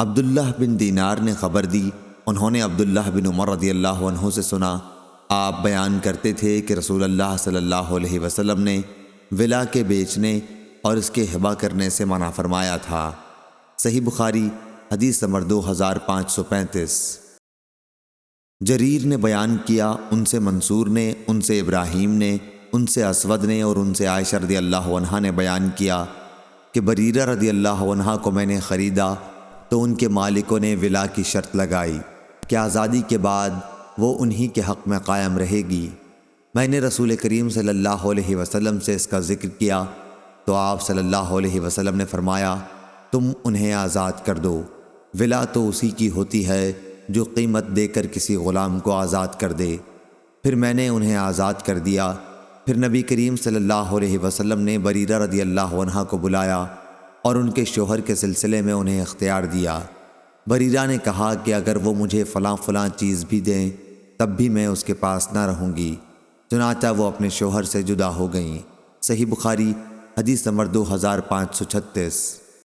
عبداللہ بن دینار نے خبر دی، انہوں نے عبداللہ بن عمر رضی اللہ عنہ سے سنا، آپ بیان کرتے تھے کہ رسول اللہ صلی اللہ علیہ وسلم نے ولا کے بیچنے اور اس کے ہبہ کرنے سے منع فرمایا تھا۔ صحیح بخاری حدیث نمبر 2535۔ جریر نے بیان کیا، ان سے منصور نے، ان سے ابراہیم نے، ان سے اسود نے اور ان سے عائشہ رضی اللہ عنہا نے بیان کیا کہ بریرہ رضی اللہ عنہا کو میں نے خریدا تو ان کے مالکوں نے ولا کی شرط لگائی کہ آزادی کے بعد وہ انہی کے حق میں قائم رہے گی۔ میں نے رسول کریم صلی اللہ علیہ وسلم سے اس کا ذکر کیا تو آپ صلی اللہ علیہ وسلم نے فرمایا، تم انہیں آزاد کر دو۔ ولا تو اسی کی ہوتی ہے جو قیمت دے کر کسی غلام کو آزاد کر دے۔ پھر میں نے انہیں آزاد کر دیا۔ پھر نبی کریم صلی اللہ علیہ وسلم نے بریرہ رضی اللہ عنہا کو بلایا اور ان کے شوہر کے سلسلے میں انہیں اختیار دیا۔ بریرہ نے کہا کہ اگر وہ مجھے فلاں فلاں چیز بھی دیں تب بھی میں اس کے پاس نہ رہوں گی، چنانچہ وہ اپنے شوہر سے جدا ہو گئیں۔ صحیح بخاری حدیث نمبر 2536۔